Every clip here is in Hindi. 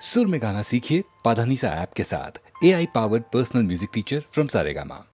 सुर में गाना सीखिए पाधानीसा ऐप के साथ। AI powered personal music teacher from Saregama.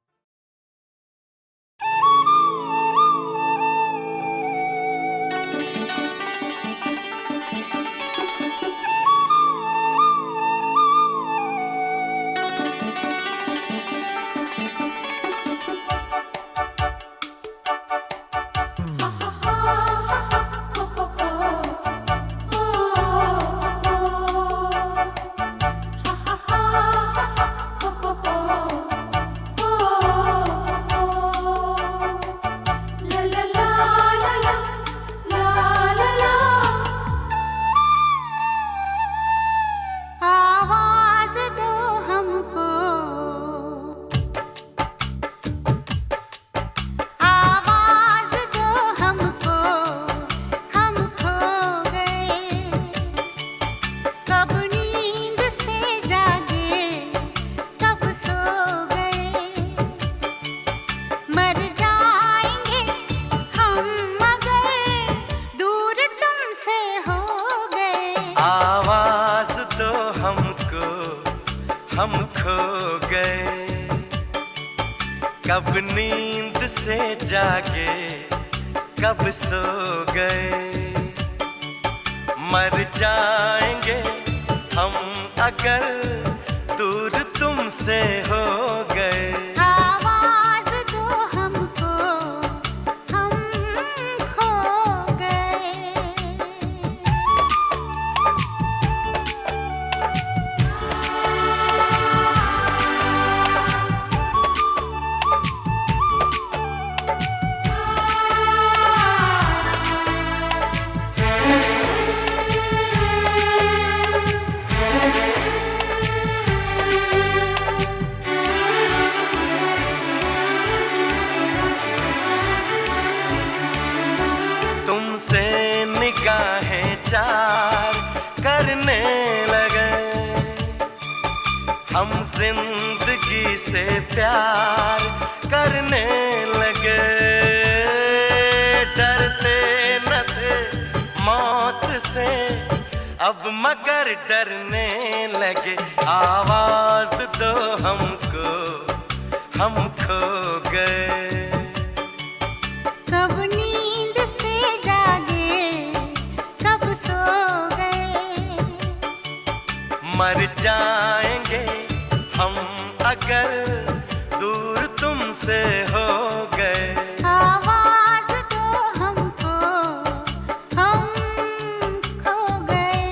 आवाज दो हमको, हम खो गए। कब नींद से जागे, कब सो गए। मर जाएंगे हम अगर दूर तुमसे हो गए। तुमसे निगाहें चार करने लगे, हम जिंदगी से प्यार करने लगे। डरते न थे मौत से, अब मगर डरने लगे। आवाज दो हमको, हम खो गए। मर जाएंगे हम अगर दूर तुमसे हो गए। आवाज दो हमको, हम खो गए।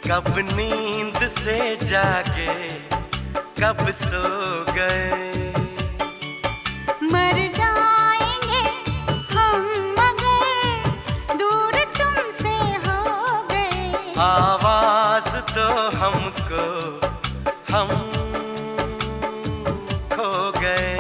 कब नींद से जागे, कब सो गए। मर जाएंगे हम मगर दूर तुमसे हो गए। आवाज दो हमको, हम खो गए।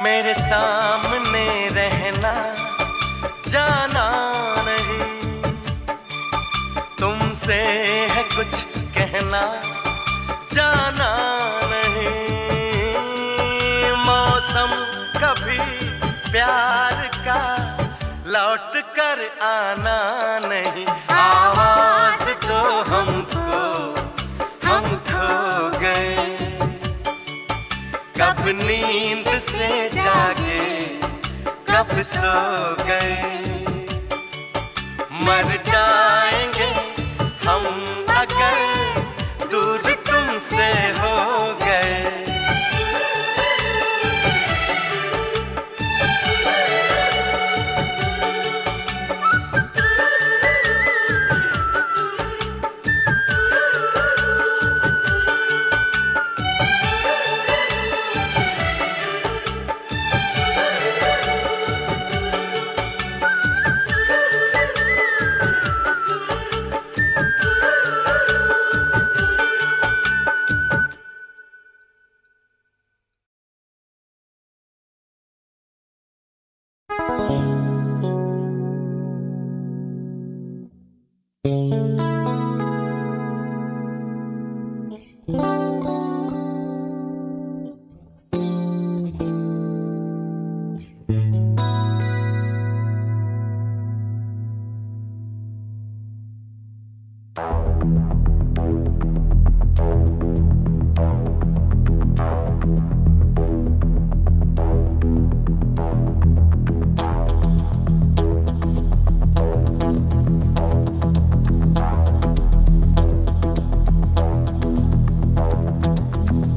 मेरे सामने रहना, जाना नहीं। तुमसे है कुछ कहना, जाना पर आना नहीं। आवाज दो हमको, हम खो गए। कब नींद से जागे, कब सो गए। मर जाएंगे हम अगर दूर तुमसे हो गए।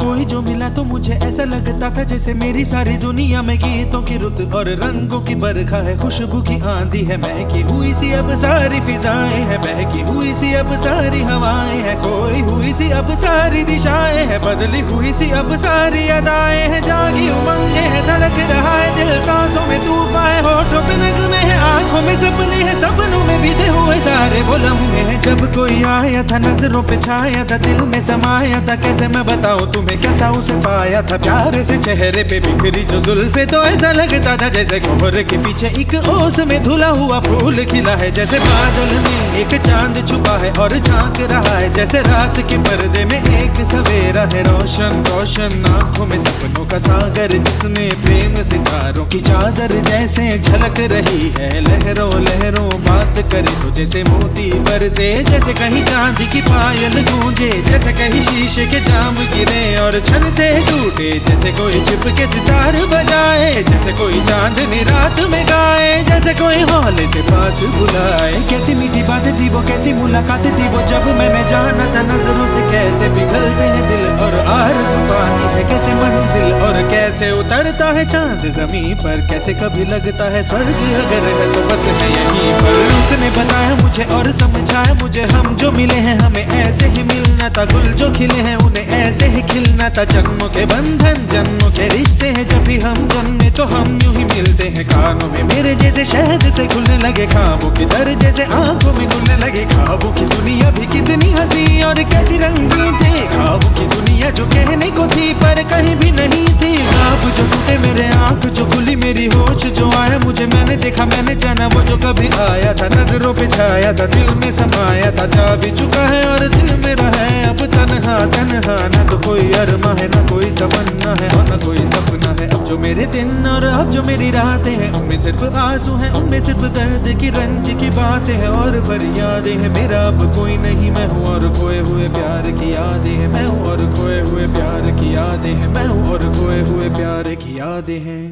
कोई जो मिला तो मुझे ऐसा लगता था जैसे मेरी सारी दुनिया में गीतों की रुत और रंगों की बरखा है, खुशबू की आंधी है, महकी हुई सी अब सारी फिजाएं हैं, बहकी हुई सी अब सारी हवाएं हैं, खोई हुई सी अब सारी दिशाएं हैं, बदली हुई सी अब सारी अदाएं हैं, जागी उमंगे है, धड़क रहा है दिल, सांसों में तूफान है, होठों पे नगमे है, आंखों में सपने हैं, सपनों में बीते हुए सारे वो लम्हे हैं। जब कोई आया था नजरों पे छाया था, दिल में समाया था, कैसे मैं बताऊं तुम्हें कैसा उसे पाया था। प्यारे से चेहरे पे बिखरी जो जुल्फे, तो ऐसा लगता था जैसे कोहरे के पीछे एक ओस में धुला हुआ फूल खिला है, जैसे बादल में एक चांद छुपा है और झांक रहा है, जैसे रात के पर्दे में एक सवेरा है। रोशन रोशन आंखों में सपनों का सागर, जिसमें प्रेम सितारों की चादर जैसे झलक रही है। लहरों लहरों बात करे तो जैसे मोती बरसे, जैसे कहीं चांदी की पायल गूंजे, जैसे कहीं शीशे के जाम गिरे और छन से टूटे, जैसे कोई चिपके सितार बजाए, जैसे कोई चांदनी रात में गाए, जैसे कोई हौले से पास बुलाए। कैसी मीठी बातें थी वो, कैसी मुलाकातें थी वो, जब मैंने जाना था नजरों से कैसे पिघलते हैं दिल और आरज़ू पाती है कैसे मंजिल, और कैसे उतरता है चांद जमीन पर, कैसे कभी लगता है स्वर्ग अगर है तो बस मैं यहीं पर। उसने बताया मुझे और समझाया मुझे, हम जो मिले हैं हमें ऐसे ही मिलना था, गुल जो खिले हैं उन्हें ऐसे ही खिलना था। जन्मों के बंधन जन्मों के रिश्ते हैं, जब भी हम जन्मे तो हम यूं ही मिलते हैं। कानों में मेरे जैसे शहद से खुलने लगे, ख्वाबों के दर जैसे आंखों में घुलने लगे। ख्वाबों की दुनिया भी कितनी हंसी और कैसी रंगीन थी, ख्वाबों की दुनिया जो कहने को थी पर कहीं भी नहीं थी। ख्वाब जो टूटे मेरे, आंख जो खुली मेरी, होश जो आया मुझे, मैंने देखा मैंने जाना वो जो कभी आया था, नजरों पे छाया था, दिल में समाया था, जा भी चुका है और दिल में रहा है अब तन्हा तन्हा। ना तो कोई अरमा है, ना कोई तमन्ना है और ना कोई सपना है। अब जो मेरे दिन और अब जो मेरी रातें हैं, उनमें सिर्फ आंसू हैं, उनमें सिर्फ दर्द की रंज की बातें हैं और फरियादें हैं। मेरा अब कोई नहीं, मैं हूँ और खोए हुए प्यार की यादें हैं, मैं हूँ और खोए हुए प्यार की यादें हैं, मैं हूँ और खोए हुए प्यार की यादें हैं।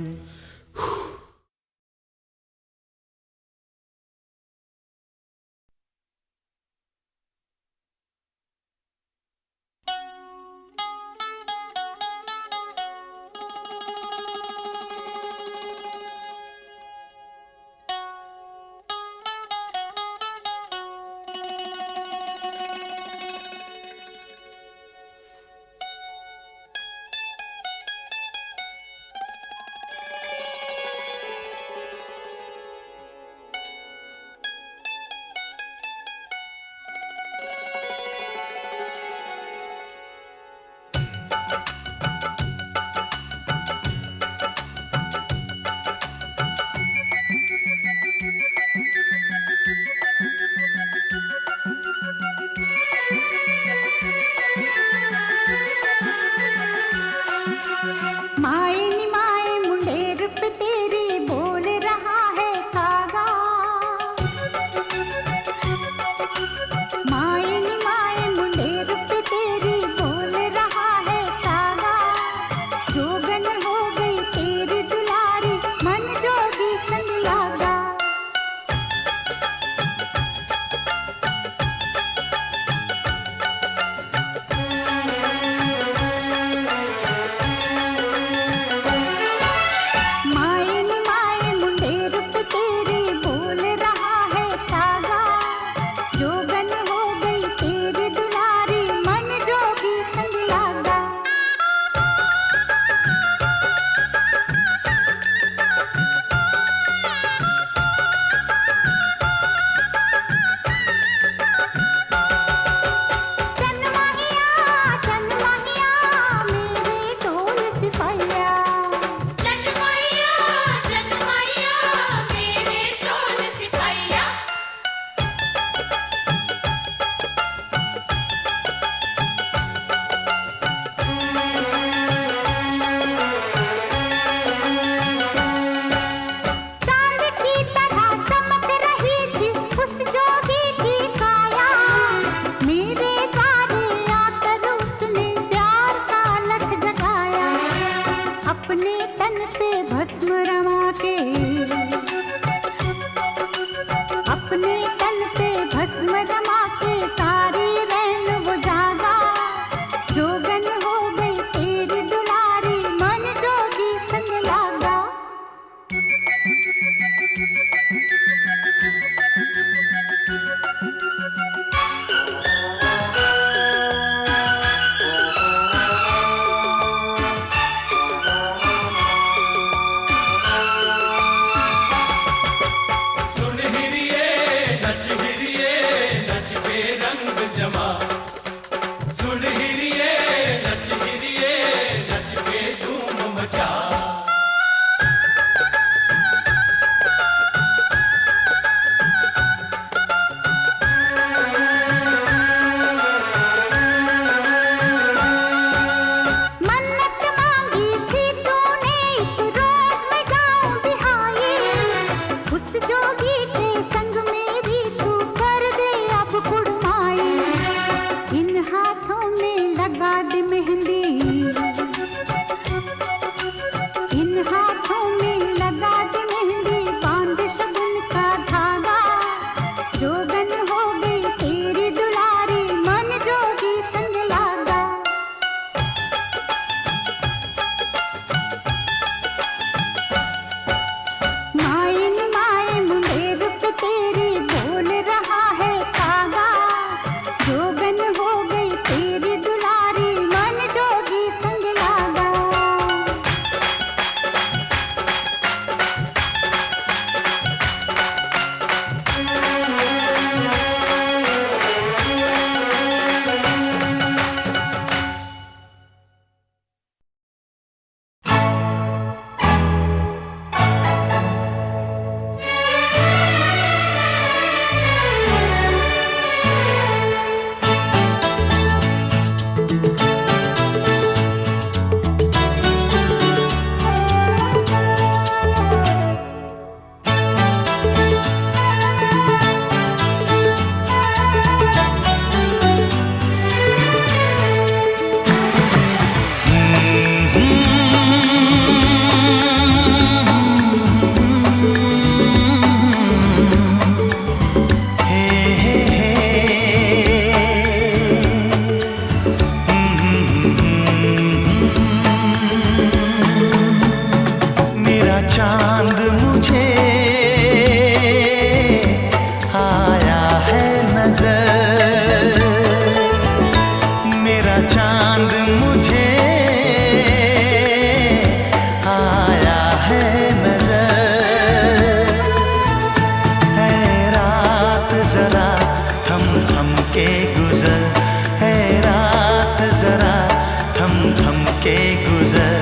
के गुजर,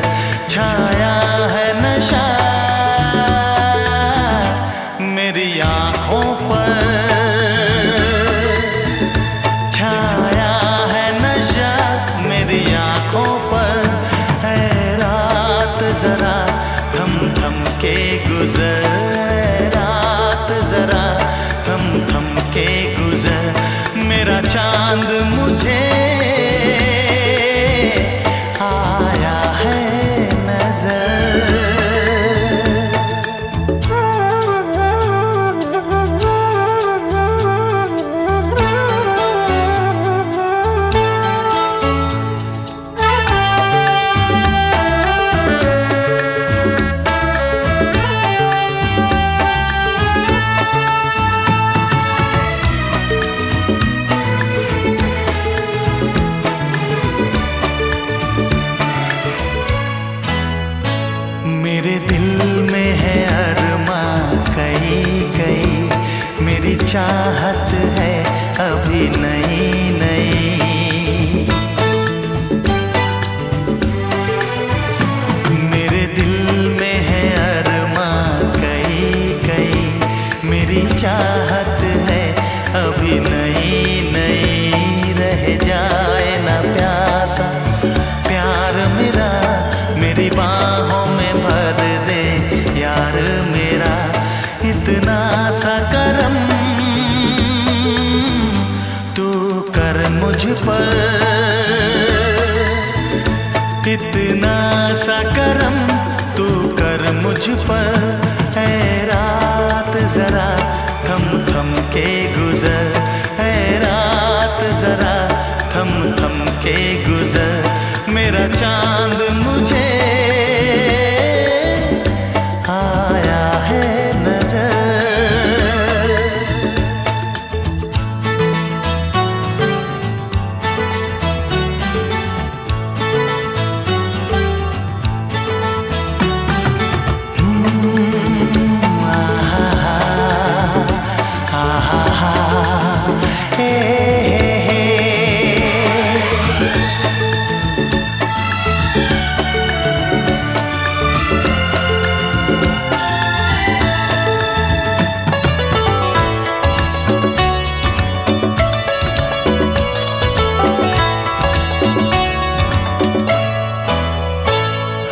छाया है नशा मेरी आँखों पर, छाया है नशा मेरी आँखों पर। है रात जरा थम थम के गुजर, है रात जरा थम थम के गुजर। मेरा चांद मुझे आया है नजर। मेरे दिल में है अरमां कई कई, मेरी चाहत है अभी नई नई। मेरे दिल में है अरमां कई कई, मेरी चाहत है अभी नई नई। रह जाए ना प्यासा प्यार मेरा, मेरी बाहों में भर दे यार मेरा। इतना सा करम तू कर मुझ पर, इतना सा करम तू कर मुझ पर। है रात जरा थम थम के गुजर, है रात जरा थम थम के गुजर। मेरा चांद मुझे आया है नजर।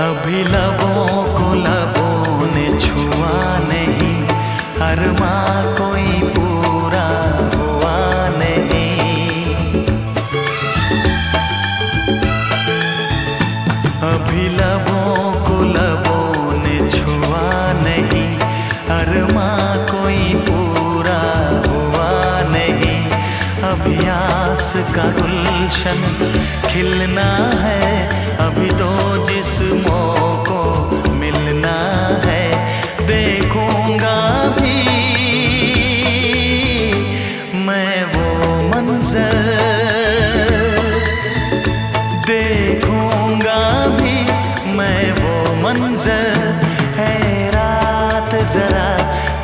अभी लबों को लबों ने छुआ नहीं, अरमां कोई पूरा हुआ नहीं। अभी लबों को लबों ने छुआ नहीं, अरमां कोई पूरा हुआ नहीं। अभी आस का गुलशन खिलना है, अभी दो जिस्मों को मिलना है। देखूंगा भी मैं वो मंजर, देखूंगा भी मैं वो मंजर। है रात जरा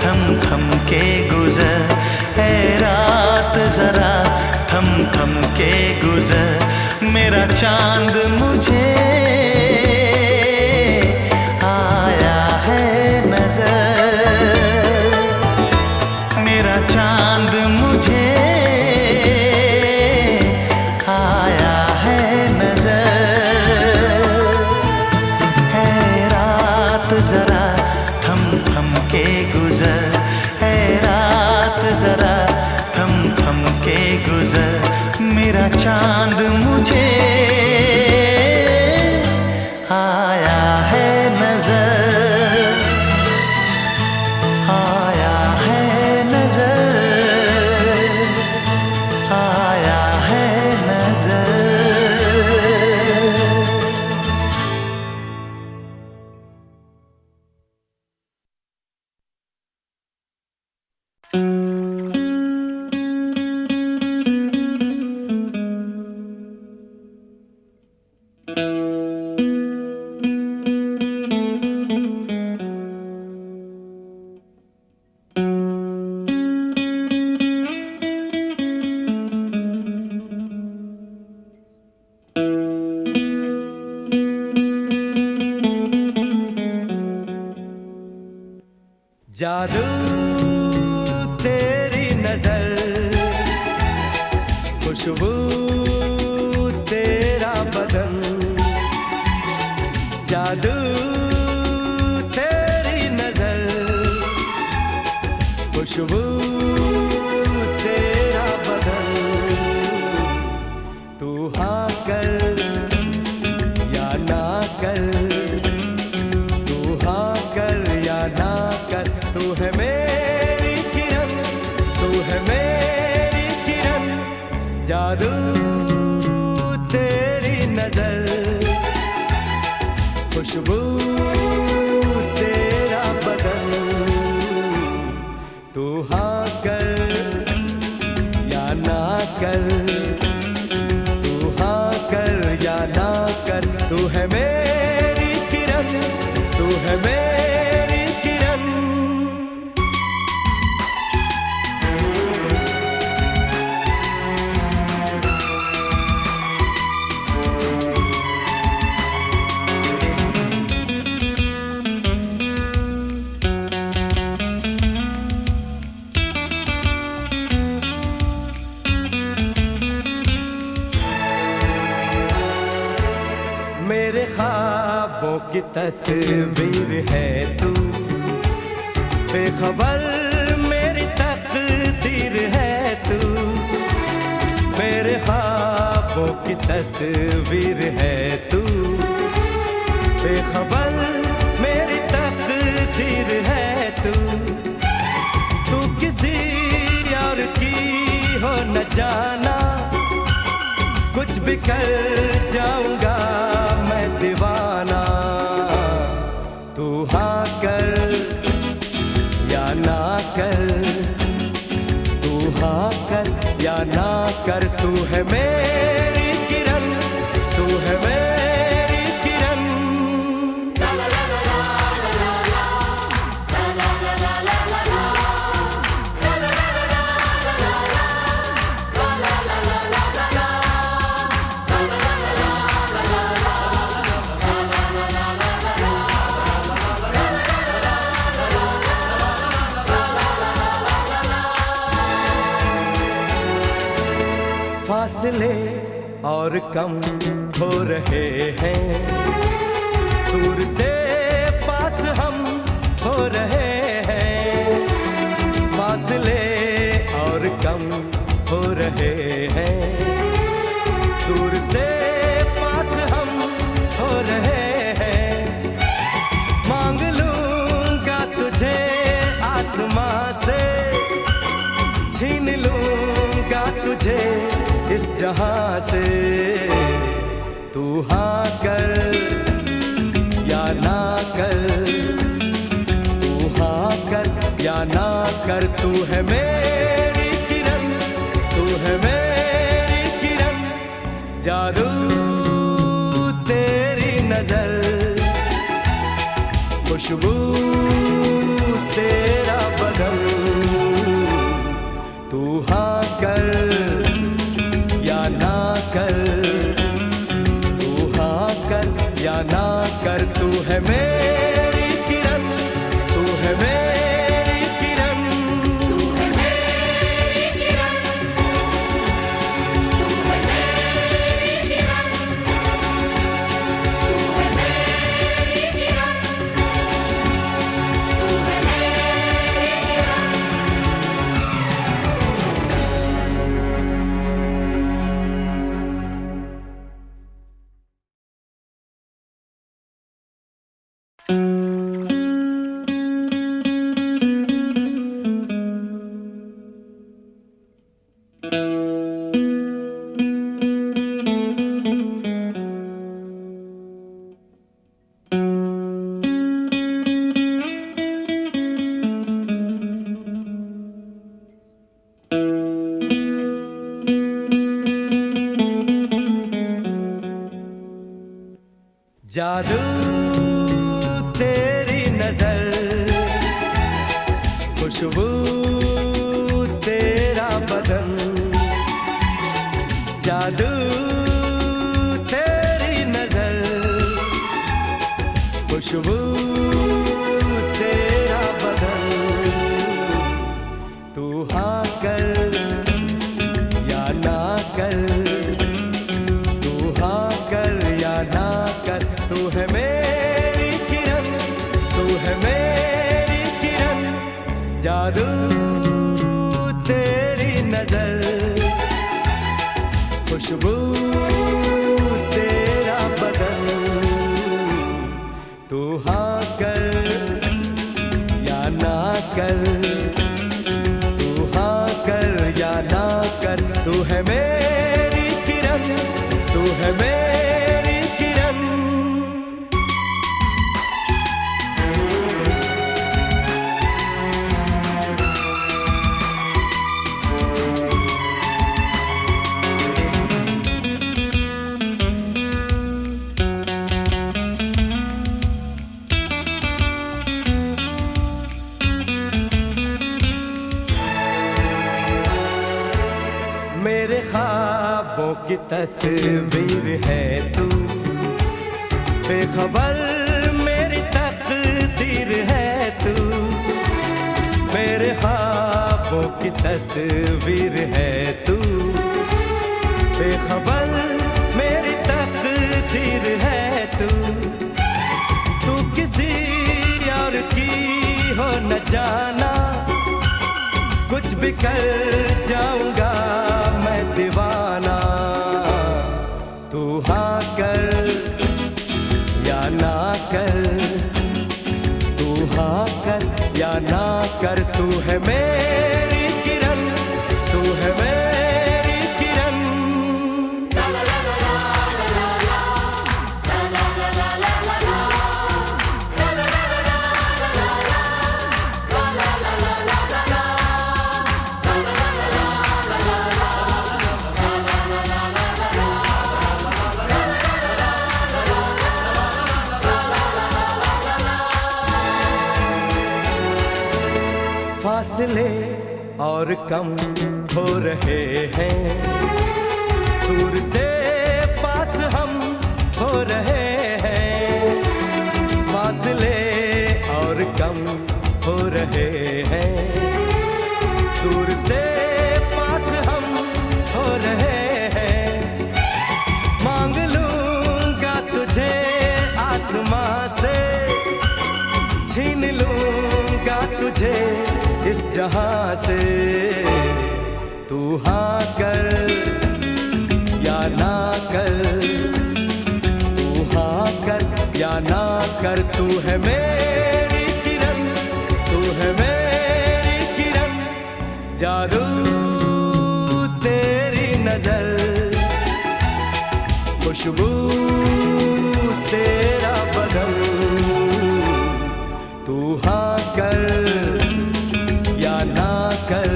थम थम के गुजर, है रात जरा थम थम के गुजर। मेरा चांद मुझे आया है नजर, मेरा चांद मुझे आया है नजर। है रात जरा थम थम के गुजर, है रात जरा थम थम के गुजर। मेरा चांद मुझे आया है नजर, आया है नजर, आया है नजर। जादू तेरी नजर, खुशबू तेरा बदन, जादू तेरी नजर, खुशबू तेरा बदन। तू हाँ कर या ना कर, तू हाँ कर या ना कर, तू है मेरी किरण, तू है मेरी किरण। जादू तेरी नजर, खुशबू तेरा बदन। तू हाँ कर या ना कर, तू हाँ कर या ना कर, तू है मेरी किरण, तू है मेरी किरण। मेरे ख्वाबों की तस्वीर है तू, बेखबर मेरी तकदीर है तू। मेरे ख्वाबों की तस्वीर है तू, बेखबर मेरी तकदीर है तू। तू किसी और की हो न जाना, कुछ भी कर जाऊंगा मैं दीवाना। तू हाँ कर या ना कर, तू हाँ कर या ना कर, तू है मेरी किरण, तू है मेरी किरण। फासले और कम हो रहे हैं, दूर से पास हम हो रहे हैं। फासले और कम हो रहे हैं, दूर से पास हम हो रहे हैं। मांग लूंगा तुझे आसमां से, छीन लूंगा तुझे इस जहां से। तू हाँ कर या ना कर, तू हाँ कर या ना कर, तू है मेरी किरण, तू है मेरी किरण। जादू तेरी नजर, खुशबू तेरा बदन। तू हाँ कर या ना कर, तू हाँ कर या ना कर, तू है मेरी किरण, तू है मेरी किरण। तू है मेरी किरण, तू है मेरी किरण, तू है मेरी किरण, तू है मेरी किरण। जादू तेरी नजर, खुशबू तेरा बदन। जादू तेरी नजर, खुशबू तेरा बदन। की तस्वीर है तू, बेखबर मेरी तकदीर है तू, मेरे ख्वाबों की तस्वीर है तू, बेखबर मेरी तकदीर है तू। तू किसी और की हो न जाना, कुछ भी कर जाऊंगा मैं दीवाना। तू हाँ कर या ना कर, तू हाँ कर या ना कर, तू है मेरी किरण, तू है मेरी किरण। फासले और कम हो रहे हैं, दूर से पास हम हो रहे हैं। फासले और कम हो रहे हैं, दूर से पास हम हो रहे हैं। मांग लूंगा तुझे आसमां से, छीन लूंगा तुझे इस जहां से। तू हाँ कर या ना कर, तू हाँ कर या ना कर, तू है मेरी किरण, तू है मेरी किरण। जादू तेरी नजर, खुशबू तेरा बदन। तू हाँ कर या ना कर,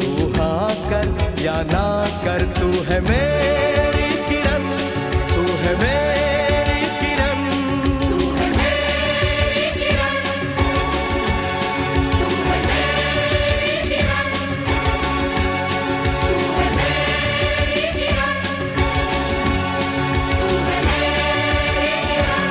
तू हाँ कर या ना कर, तू है मेरी किरण, तू है मेरी किरण। तू है मेरी किरण, तू है मेरी किरण, तू है मेरी किरण, तू है मेरी किरण।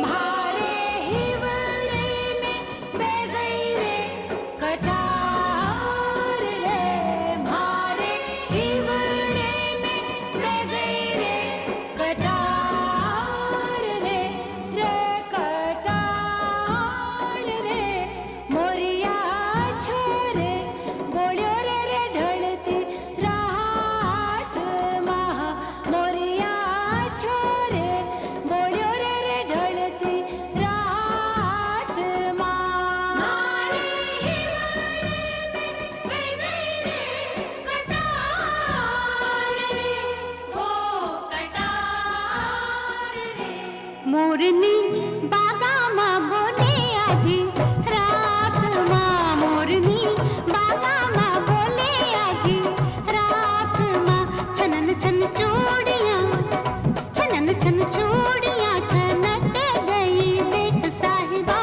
मारे हिवड़े में बह गई रे कटार रे, मारे हिवड़े में बह गई रे कटार रे, रे कटार रे। मोरिया छोरे बोलियो रे रे ढलती रात महा, मोरिया छोरे बोलियो रे रे ढलती रात माँ। मारे हिवड़े में बह गई रे कटार रे, ओ कटार रे। मोरनी बागा माँ बोले आधी रात माँ, मोरनी बागा माँ बोले आधी रात माँ। छनन छन चूड़ियाँ, छनन छन चूड़ियाँ खनक गई, देख साहिबा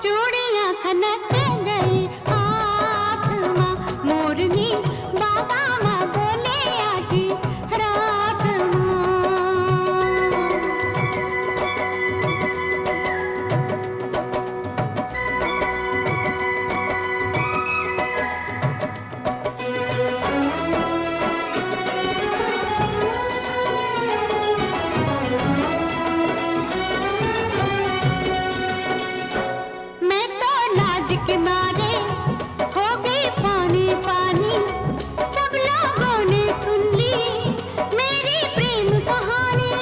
चूड़ियाँ खनक गई हाथ माँ। मोरनी बागा माँ बोले आधी रात माँ। मैं तो लाज के मारे हो गई पानी पानी, सब लोगों ने सुन ली मेरी प्रेम कहानी।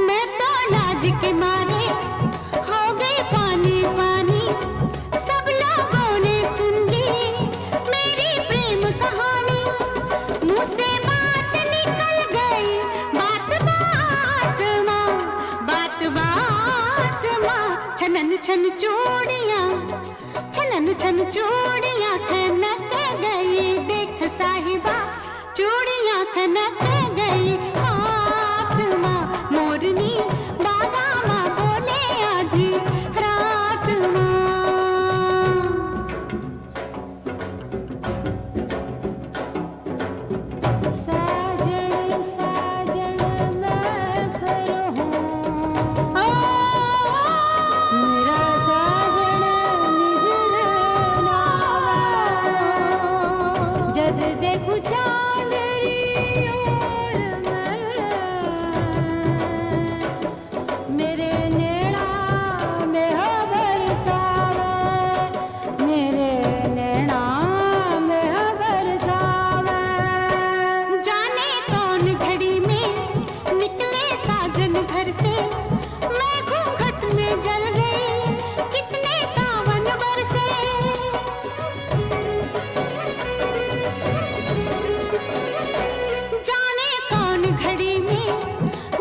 मैं तो लाज के मारे हो गई पानी पानी, सब लोगों ने सुन ली मेरी प्रेम कहानी। मुँह से बात निकल छन छन चूड़ियां, छनन छन चूड़ियां खनक गई, देख साहिबा चूड़ियां खनक गई। हाथ माँ मोरनी बागा माँ बोले आधी रात माँ। साजन साजन मैं फिर हूँ, मेरा साजन निजर नावा। जब देखूं चांदनी ओर मेरे नैना में हो बरसावे, मेरे नैना में हो बरसावे। जाने कौन घड़ी में निकले साजन घर से, मैं घूंघट में जल गई, कितने सावन बरसे। जाने कौन घड़ी में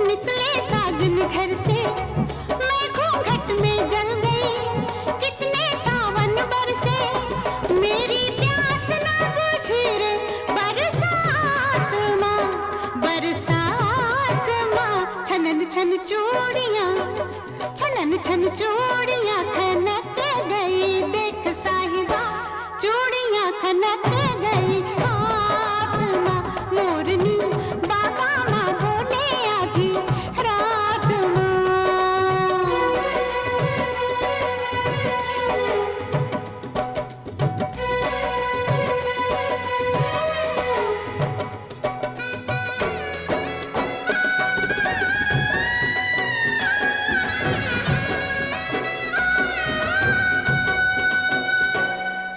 निकले साजन घर से, मैं घूंघट में जल गई, कितने सावन बरसे। मेरी प्यास ना बुझी रे बरसात माँ, बरसात माँ। छनन छन चूड़ियाँ, छनन छन चूड़ियाँ खनक गई, देख साहिबा चूड़ियाँ खनक गई। हाथ माँ मोरनी बागा माँ बोले आधी रात माँ।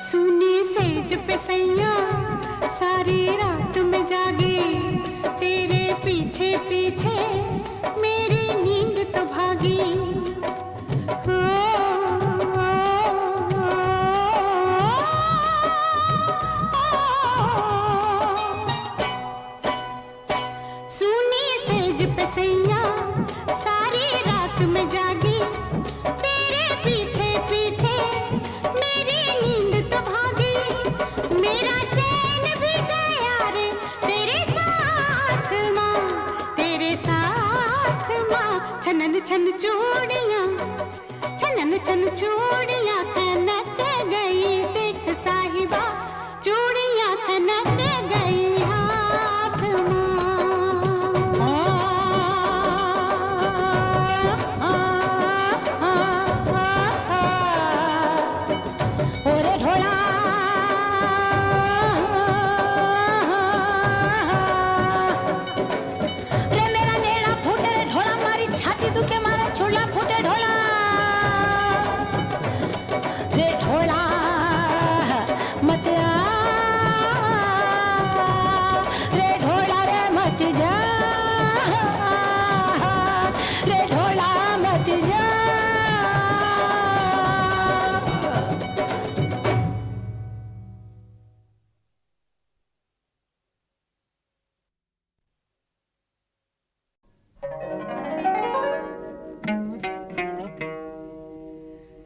सुनी सेज पे सैया सारी रात में जागी, तेरे पीछे पीछे मेरी नींद तो भागी। हो, सुनी सेज पे सैया सारी रात में जागी, तेरे पीछे पीछे मेरी नींद तो भागी। मेरा चैन भी गया रे तेरे साथ माँ, तेरे साथ माँ। छनन छन चूड़ियाँ, छनन छन चूड़ियाँ खनक गई, देख साहिबा चूड़ियाँ खनक गई। हाथ ओरे ढोला रे मेरा नेड़ा फूटे रे ढोला, मारी छाती दुखे मारा छोला फूटे ढोला। रे ढोला मत आ, रे ढोला रे मत जा, रे ढोला मत जा।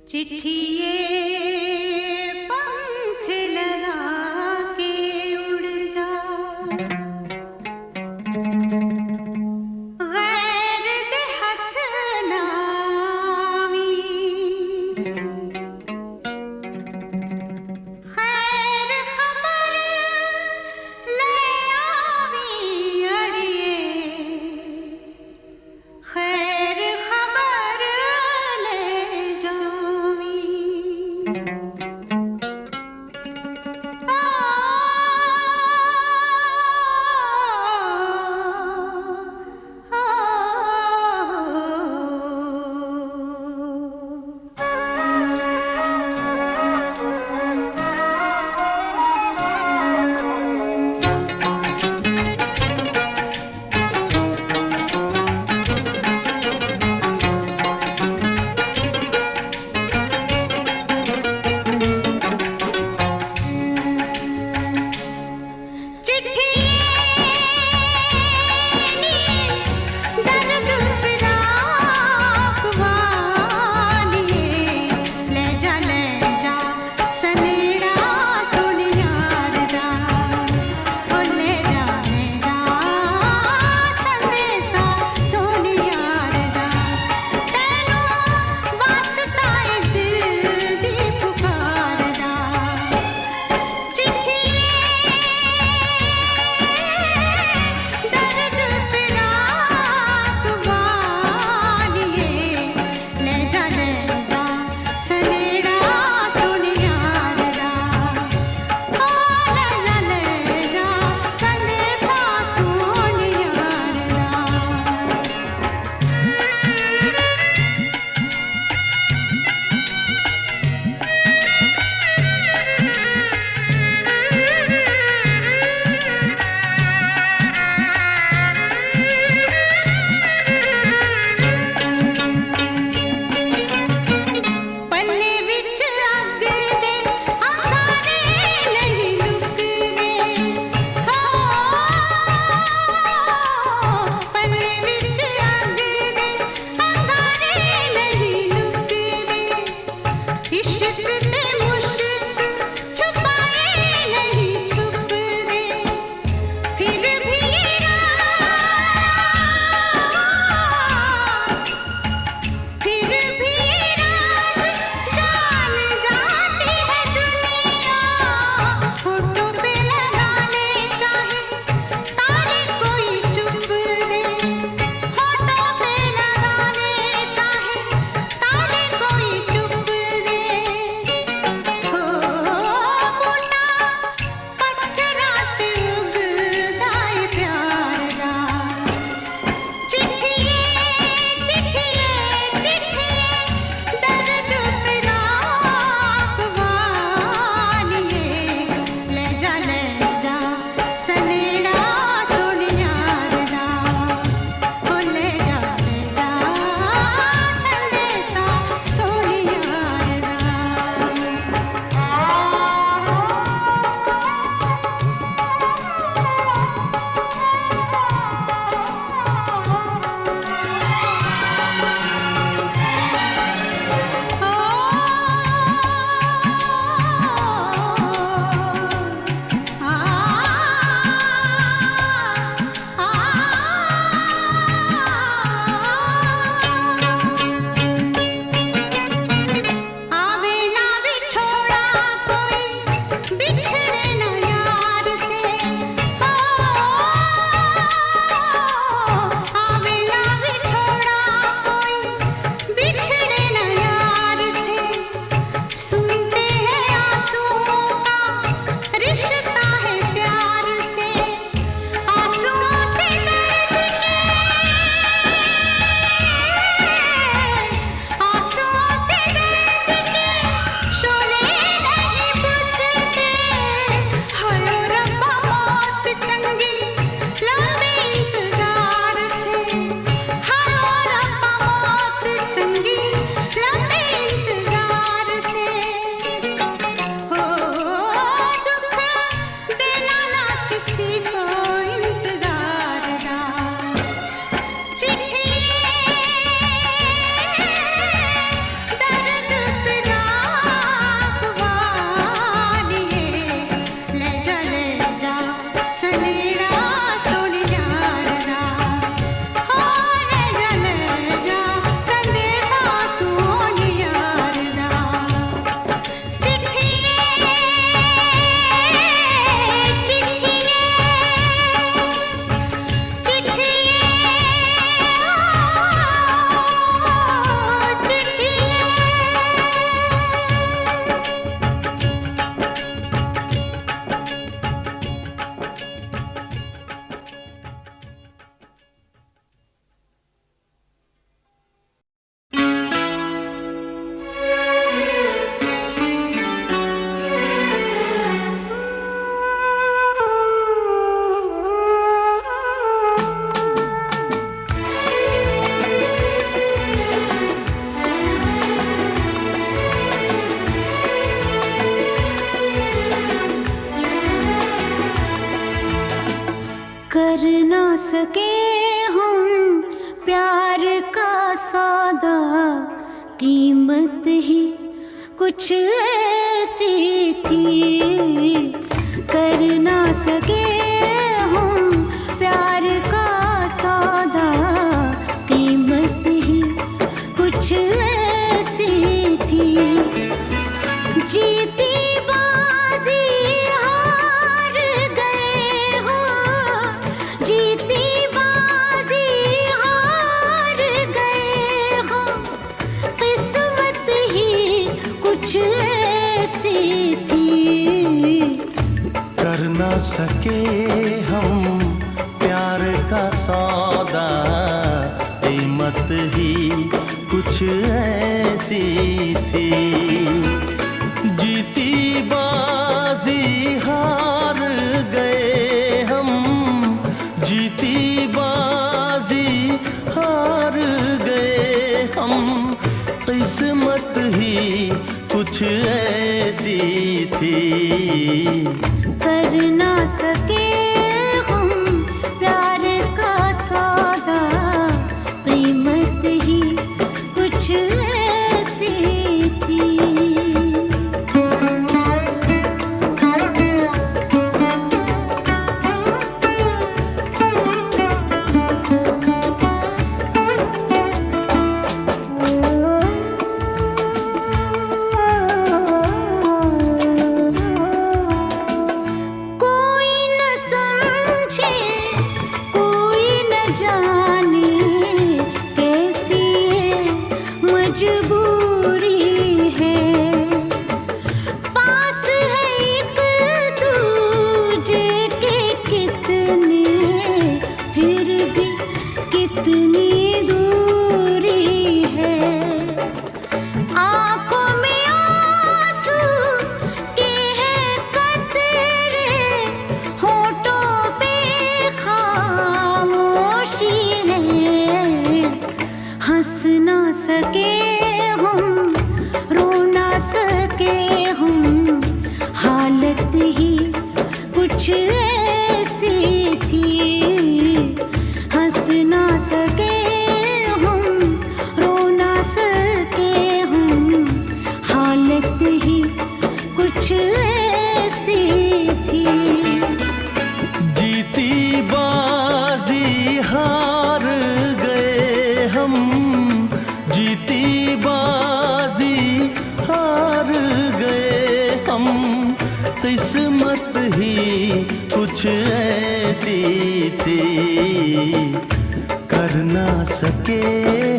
चिट्ठी ये पंख लगा के उड़ जा, गैर देहत नामी, खैर खबर ले आवी अड़िए, खैर खबर ले जावी। सौदा कीमत ही कुछ ऐसी थी, कर ना सके हम प्यार का सौदा, कीमत ही कुछ ऐसी थी। जीती बाजी हार गए हो, जीती बाजी हार गए हो, किस्मत ही कुछ ऐसी थी। कर ना सके हम प्यार का सौदा, कीमत ही कुछ ऐसी थी। जीती बाजी हार गए हम, जीती बाजी हार गए हम, किस्मत ही कुछ ऐसी थी। कर ना सके हम प्यार का सौदा, कीमत ही कुछ ऐसी थी। हंस ना सके हम, रो ना सके हम, हालत ही कुछ ऐसी थी। हंस ना सके हम, रो ना सके हम, हालत ही कुछ ऐसी थी। जीती बाजी हार गए हम, जीती बाजी हार गए हम, किस्मत ही कुछ ऐसी थी। कर ना सके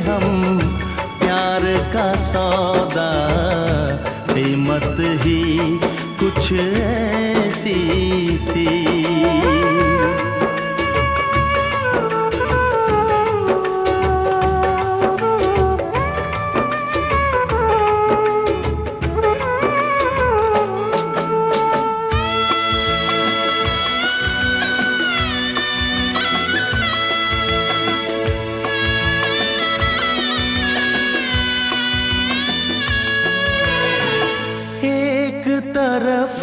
हम प्यार का सौदा, कीमत ही कुछ ऐसी थी। एक तरफ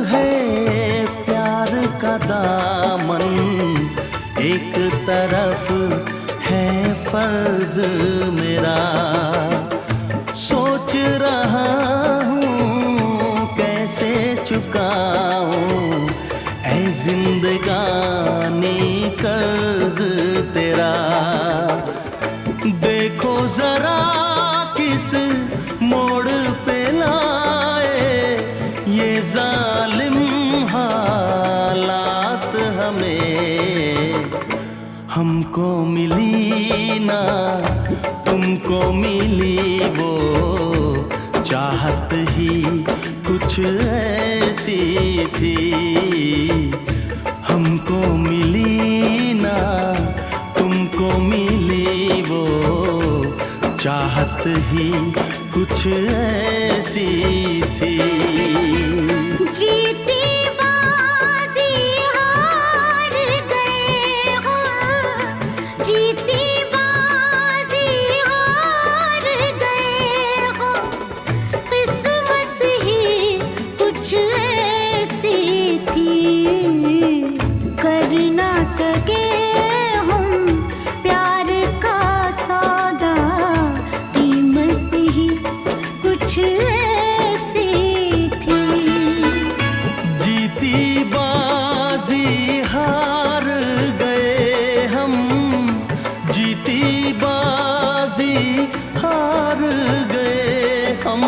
है प्यार का दामन, एक तरफ है फर्ज मेरा। सोच रहा हूँ कैसे चुकाऊं ऐ जिंदगानी कर्ज तेरा। देखो जरा किस मोड़ पे लाए ये जालिम हालात हमें। हमको मिली ना तुमको मिली वो चाहत ही कुछ ऐसी थी। हमको मिली ना तुमको मिली वो चाहत ही कुछ ऐसी थी। जीती बाजी हार गए हो, जीती बाजी हार गए हो, किस्मत ही कुछ ऐसी थी। कर ना सके हम प्यार का सौदा, बाजी हार गए हम,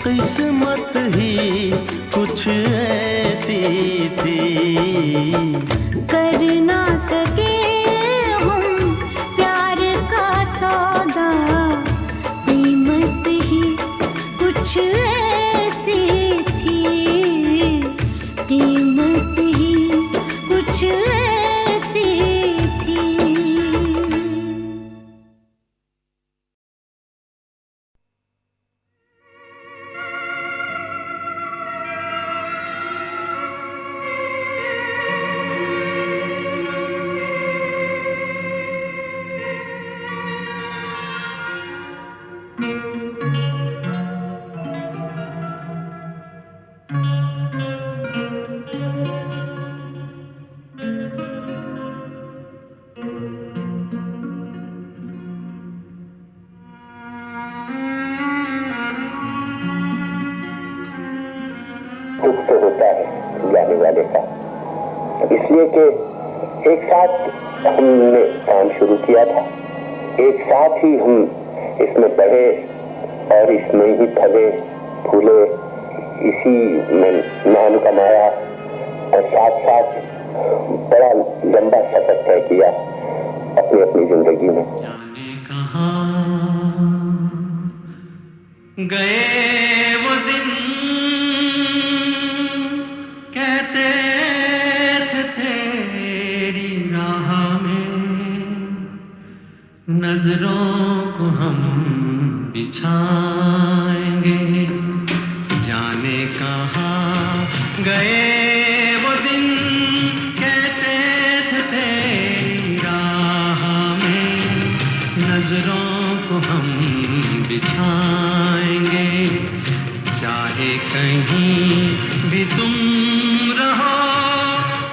किस्मत ही कुछ ऐसी थी। कर ना सके हम प्यार का सौदा, कीमत ही कुछ ऐसी थी, कीमत ही कुछ ऐसी थी। दुख तो होता है जाने वाले का, इसलिए कि एक साथ हमने काम शुरू किया था, एक साथ ही हम इसमें बढ़े और इसमें ही फले फूले, इसी में नाम कमाया और साथ साथ बड़ा लंबा सफर तय किया अपनी अपनी जिंदगी में। जाने कहाँ गए वो दिन, कहते थे तेरी राह में नजरों को हम बिछाएंगे। जाने कहाँ गए वो दिन, कहते थे तेरी राह में नजरों को हम बिछाएंगे। चाहे कहीं भी तुम रहो,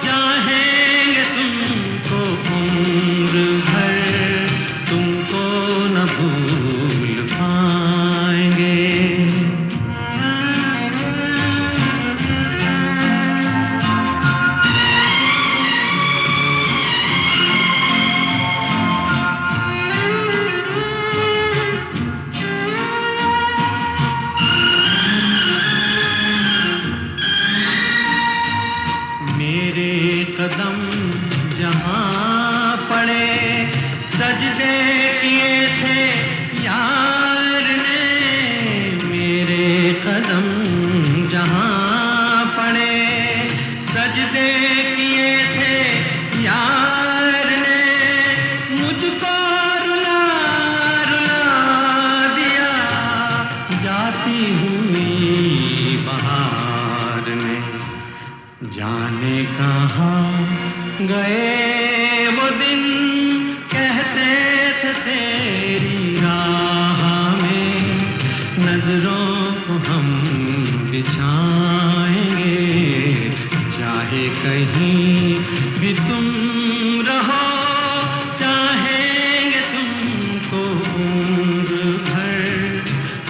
चाहेंगे तुमको उम्र भर, तुमको न भूल पाएंगे। कदम जहाँ पड़े, सजदे किए थे यार ने। मेरे कदम जहाँ पड़े, सजदे किए थे यार ने। मुझको रुला रुला दिया जाती हुई बहार ने। जाने कहाँ गए वो दिन, कहते थे तेरी राह में नजरों को हम बिछाएंगे। चाहे कहीं भी तुम रहो, चाहेंगे तुमको उम्र भर,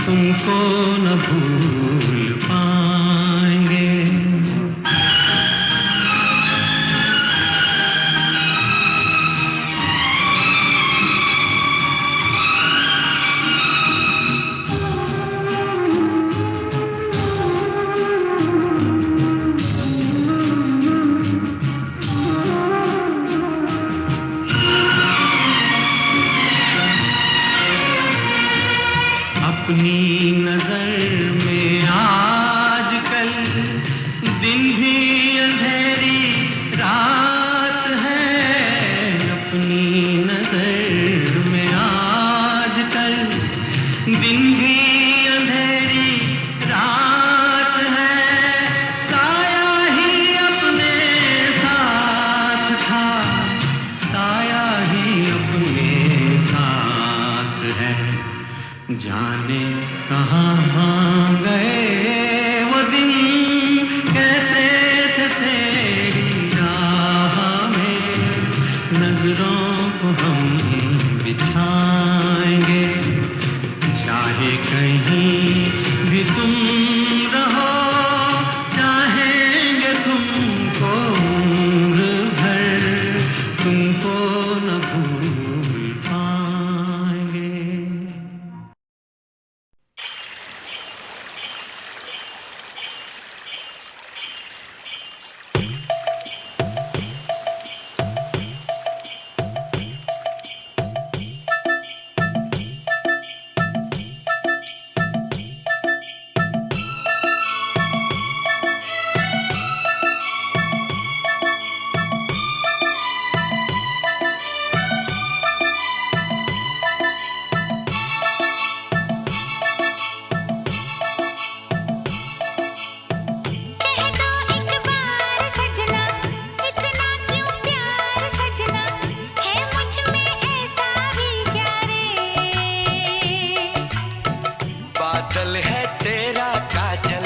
तुमको न भूल पाएंगे। अपनी नजर में आजकल दिन भी अंधेरी रात है। अपनी नजर में आजकल दिन भी अंधेरी रात है। साया ही अपने साथ था, साया ही अपने साथ है। जाने कहाँ गए वो दिन, कहते थे तेरी राह में नजरों को हम बिछाएंगे। चाहे कहीं भी तुम रहो, चाहेंगे तुमको उम्र भर, तुमको न भूल पाएंगे। बादल है तेरा काजल,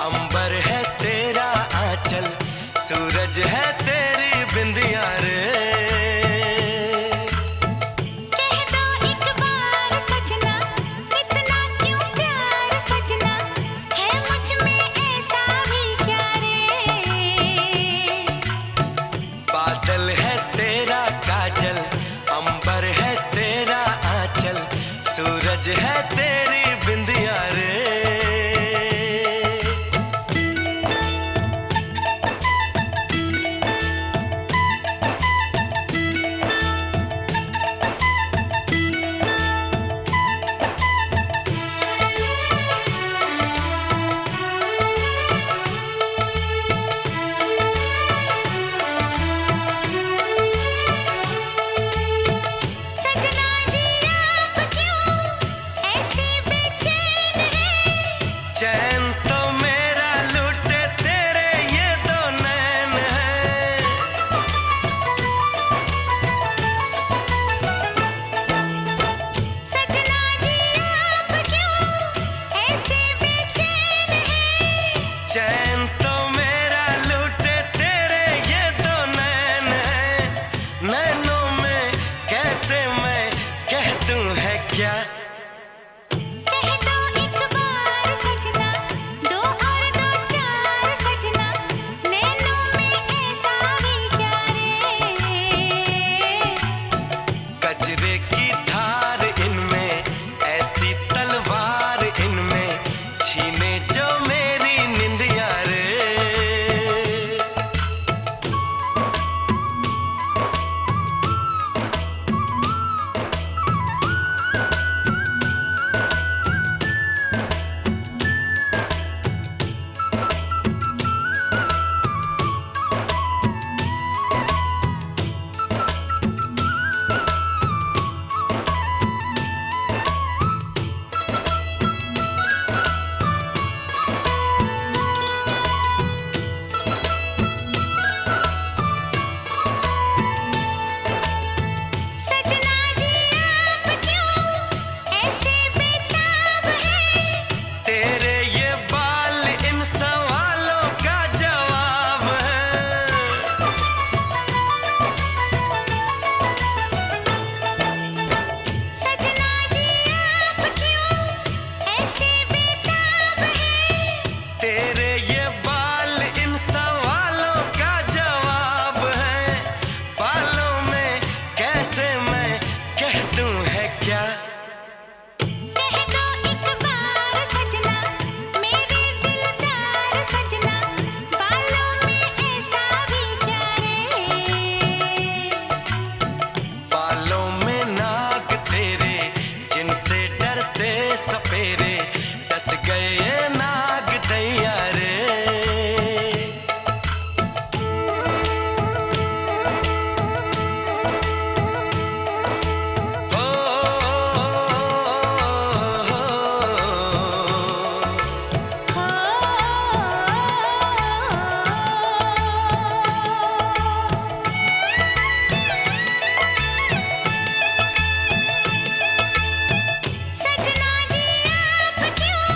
अंबर है तेरा आंचल, सूरज है तेरी बिंदिया रे। कह दो एक बार सजना, इतना क्यों प्यार सजना, है मुझ में ऐसा भी क्या रे। बादल है तेरा काजल, अंबर है तेरा आंचल, सूरज है तेरी बिंदिया रे। सजना जी आप क्यों ऐसे बेचैन हैं। चैन तो मेरा लूटे तेरे ये दो नैन हैं। सजना जी आप क्यों ऐसे बेचैन हैं। चैन तो मेरा लूटे तेरे ये दो नैन हैं। नैनों में कैसे मैं कह दूं है क्या। कह दो एक बार सजना, दो और दो चार सजना, नैनों में ऐसा भी क्या रे। कजरे की धार इनमें, ऐसी तलवार इनमें, छीने जो मेरी निंदिया रे। सजना जी आप क्यों ऐसे बेताब हैं। तेरे ये बाल इन सवालों का जवाब है। सजना जी आप क्यों ऐसे बेताब हैं। तेरे ये बाल इन सवालों का जवाब है। बालों में कैसे मैं कह दूं है क्या। कह दो एक बार सजना, मेरे दिलदार सजना, बालों में ऐसा भी क्या रे। बालों में नाग तेरे, जिनसे डरते सपेरे, डस गए नाग दैया रे। ओ, सजना जी आप क्यों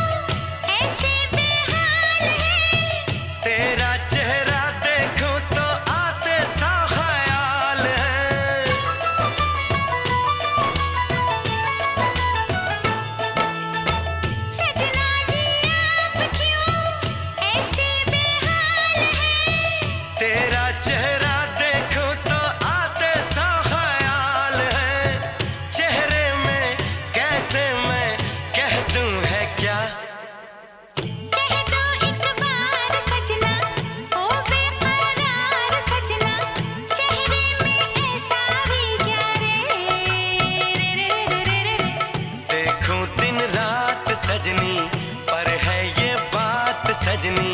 ऐसे बेहाल हैं। तेरा चेहरा देखूं तो आते सा ख्याल है। सजना जी आप क्यों ऐसे बेहाल हैं। तेरा चेहरा देखूं तो आते सा ख्याल है। चेहरे में कैसे मैं कह दूं है क्या। कह दो एक बार सजना, ओ बेकरार सजना, चेहरे में ऐसा भी क्या रे। देखूं दिन रात सजनी, पर है ये बात सजनी,